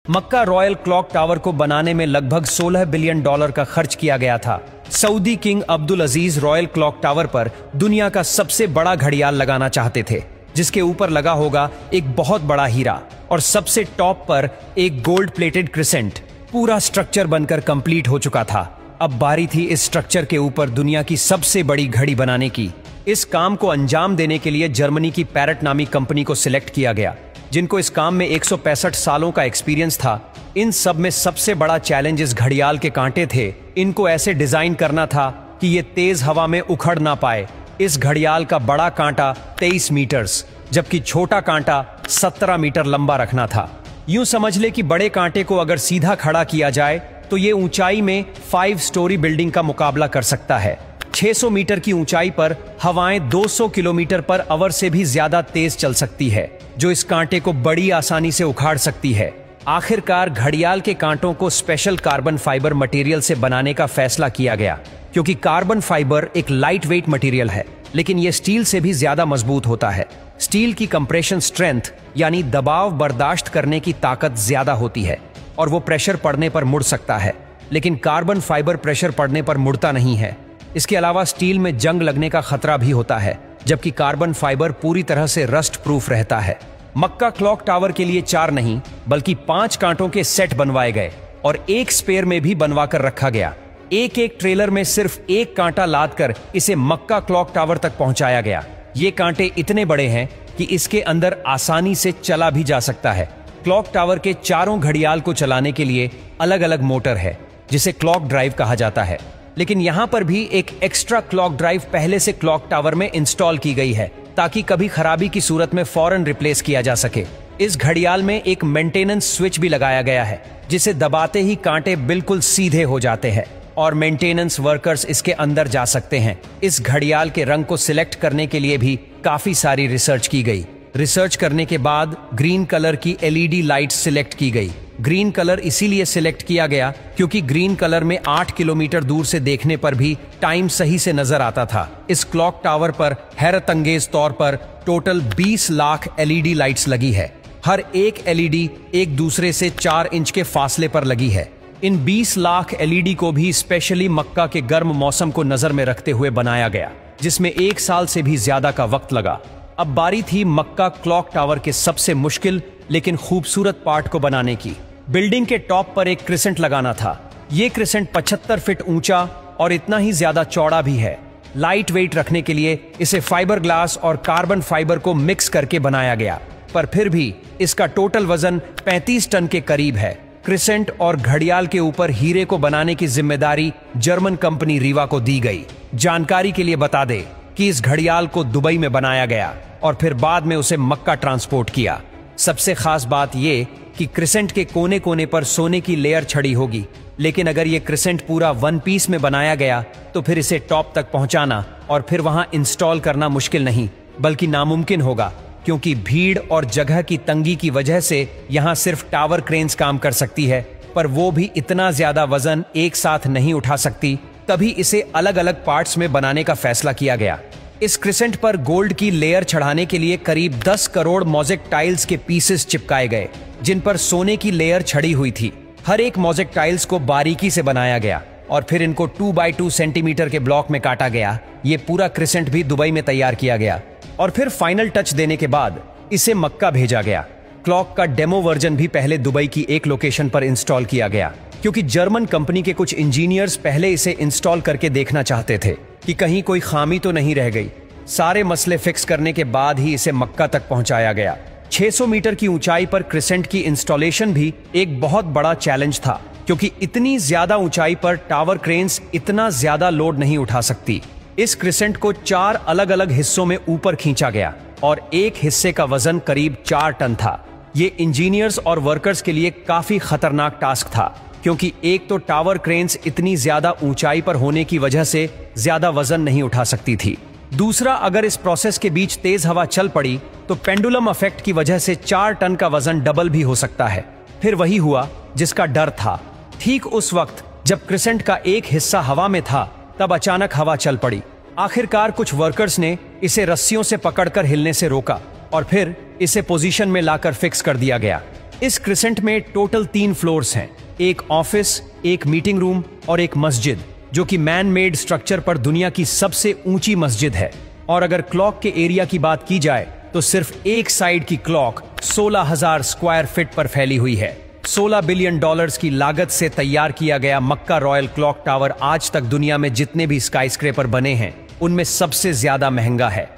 मक्का royal clock tower को बनाने में लगभग $16 बिलियन का खर्च किया गया था। सऊदी किंग अब्दुल अजीज रॉयल क्लॉक टावर पर दुनिया का सबसे बड़ा घड़ियाल लगाना चाहते थे, जिसके ऊपर लगा होगा एक बहुत बड़ा हीरा और सबसे टॉप पर एक गोल्ड प्लेटेड क्रिसेंट। पूरा स्ट्रक्चर बनकर कंप्लीट हो चुका था। अब बारी थी इस स्ट्रक्चर के ऊपर दुनिया की सबसे बड़ी घड़ी बनाने की। इस काम को अंजाम देने के लिए जर्मनी की पैरेट नामी कंपनी को सिलेक्ट किया गया, जिनको इस काम में 165 सालों का एक्सपीरियंस था। इन सब में सबसे बड़ा चैलेंज इस घड़ियाल के कांटे थे। इनको ऐसे डिजाइन करना था कि ये तेज हवा में उखड़ ना पाए। इस घड़ियाल का बड़ा कांटा 23 मीटर्स जबकि छोटा कांटा 17 मीटर लंबा रखना था। यूं समझ ले कि बड़े कांटे को अगर सीधा खड़ा किया जाए तो ये ऊंचाई में 5 स्टोरी बिल्डिंग का मुकाबला कर सकता है। 600 मीटर की ऊंचाई पर हवाएं 200 किलोमीटर पर आवर से भी ज्यादा तेज चल सकती है, जो इस कांटे को बड़ी आसानी से उखाड़ सकती है। आखिरकार घड़ियाल के कांटों को स्पेशल कार्बन फाइबर मटेरियल से बनाने का फैसला किया गया, क्योंकि कार्बन फाइबर एक लाइट वेट मटेरियल है, लेकिन यह स्टील से भी ज्यादा मजबूत होता है। स्टील की कंप्रेशन स्ट्रेंथ यानी दबाव बर्दाश्त करने की ताकत ज्यादा होती है और वो प्रेशर पड़ने पर मुड़ सकता है, लेकिन कार्बन फाइबर प्रेशर पड़ने पर मुड़ता नहीं है। इसके अलावा स्टील में जंग लगने का खतरा भी होता है, जबकि कार्बन फाइबर पूरी तरह से रस्ट प्रूफ रहता है। मक्का क्लॉक टावर के लिए 4 नहीं बल्कि 5 कांटों के सेट बनवाए गए और एक स्पेयर में भी बनवा कर रखा गया। एक एक ट्रेलर में सिर्फ एक कांटा लाद कर इसे मक्का क्लॉक टावर तक पहुंचाया गया। ये कांटे इतने बड़े हैं कि इसके अंदर आसानी से चला भी जा सकता है। क्लॉक टावर के चारों घड़ियाल को चलाने के लिए अलग अलग मोटर है, जिसे क्लॉक ड्राइव कहा जाता है। लेकिन यहां पर भी एक एक्स्ट्रा क्लॉक ड्राइव पहले से क्लॉक टावर में इंस्टॉल की गई है, ताकि कभी खराबी की सूरत में फौरन रिप्लेस किया जा सके। इस घड़ियाल में एक मेंटेनेंस स्विच भी लगाया गया है, जिसे दबाते ही कांटे बिल्कुल सीधे हो जाते हैं और मेंटेनेंस वर्कर्स इसके अंदर जा सकते हैं। इस घड़ियाल के रंग को सिलेक्ट करने के लिए भी काफी सारी रिसर्च की गई। रिसर्च करने के बाद ग्रीन कलर की LED लाइट सिलेक्ट की गई। ग्रीन कलर इसीलिए सिलेक्ट किया गया क्योंकि ग्रीन कलर में 8 किलोमीटर दूर से देखने पर भी टाइम सही से नजर आता था। इस क्लॉक टावर पर हैरत अंगेज तौर पर टोटल 20 लाख LED लाइट्स लगी है। हर एक LED एक दूसरे से 4 इंच के फासले पर लगी है। इन 20 लाख LED को भी स्पेशली मक्का के गर्म मौसम को नजर में रखते हुए बनाया गया, जिसमें 1 साल से भी ज्यादा का वक्त लगा। अब बारी थी मक्का क्लॉक टावर के सबसे मुश्किल लेकिन खूबसूरत पार्ट को बनाने की। बिल्डिंग के टॉप पर एक क्रिसेंट लगाना था। ये क्रिसेंट 75 फीट ऊंचा और इतना ही ज्यादा चौड़ा भी है। लाइट वेट रखने के लिए इसे फाइबर ग्लास और कार्बन फाइबर को मिक्स करके बनाया गया, पर फिर भी इसका टोटल वजन 35 टन के करीब है। क्रिसेंट और घड़ियाल के ऊपर हीरे को बनाने की जिम्मेदारी जर्मन कंपनी रीवा को दी गई। जानकारी के लिए बता दे कि इस घड़ियाल को दुबई में बनाया गया और फिर बाद में उसे मक्का ट्रांसपोर्ट किया। सबसे खास बात यह कि क्रिसेंट के कोने कोने पर सोने की लेयर छड़ी होगी, लेकिन अगर ये क्रिसेंट पूरा 1 पीस में बनाया गया तो फिर इसे टॉप तक पहुंचाना और फिर वहां इंस्टॉल करना मुश्किल नहीं बल्कि नामुमकिन होगा, क्योंकि भीड़ और जगह की तंगी की वजह से यहां सिर्फ टावर क्रेन्स काम कर सकती है, पर वो भी इतना ज्यादा वजन एक साथ नहीं उठा सकती। तभी इसे अलग अलग पार्ट्स में बनाने का फैसला किया गया। इस क्रिसेंट पर गोल्ड की लेयर चढ़ाने के लिए करीब 10 करोड़ मोज़ेक टाइल्स के पीसेस चिपकाए गए, जिन पर सोने की लेयर छड़ी हुई थी। हर एक मोज़ेक टाइल्स को बारीकी से बनाया गया और फिर इनको 2 बाई 2 सेंटीमीटर के ब्लॉक में काटा गया। ये पूरा क्रिसेंट भी दुबई में तैयार किया गया और फिर फाइनल टच देने के बाद इसे मक्का भेजा गया। क्लॉक का डेमो वर्जन भी पहले दुबई की एक लोकेशन पर इंस्टॉल किया गया, क्योंकि जर्मन कंपनी के कुछ इंजीनियर्स पहले इसे इंस्टॉल करके देखना चाहते थे कि कहीं कोई खामी तो नहीं रह गई। सारे मसले फिक्स करने के बाद ही इसे मक्का तक पहुंचाया गया। 600 मीटर की ऊंचाई पर क्रिसेंट की इंस्टॉलेशन भी एक बहुत बड़ा चैलेंज था, क्योंकि इतनी ज्यादा ऊंचाई पर टावर क्रेन्स इतना ज्यादा लोड नहीं उठा सकती। इस क्रिसेंट को 4 अलग अलग हिस्सों में ऊपर खींचा गया और एक हिस्से का वजन करीब 4 टन था। ये इंजीनियर्स और वर्कर्स के लिए काफी खतरनाक टास्क था, क्योंकि एक तो टावर क्रेन्स इतनी ज्यादा ऊंचाई पर होने की वजह से ज्यादा वजन नहीं उठा सकती थी। दूसरा, अगर इस प्रोसेस के बीच तेज हवा चल पड़ी तो पेंडुलम इफेक्ट की वजह से 4 टन का वजन डबल भी हो सकता है। फिर वही हुआ जिसका डर था। ठीक उस वक्त जब क्रिसेंट का एक हिस्सा हवा में था, तब अचानक हवा चल पड़ी। आखिरकार कुछ वर्कर्स ने इसे रस्सियों से पकड़कर हिलने से रोका और फिर इसे पोजीशन में लाकर फिक्स कर दिया गया। इस क्रिसेंट में टोटल 3 फ्लोर्स हैं, एक ऑफिस, एक मीटिंग रूम और एक मस्जिद, जो कि मैन मेड स्ट्रक्चर पर दुनिया की सबसे ऊंची मस्जिद है। और अगर क्लॉक के एरिया की बात की जाए तो सिर्फ एक साइड की क्लॉक 16,000 स्क्वायर फीट पर फैली हुई है। $16 बिलियन की लागत से तैयार किया गया मक्का रॉयल क्लॉक टावर आज तक दुनिया में जितने भी स्काईस्क्रेपर बने हैं उनमें सबसे ज्यादा महंगा है।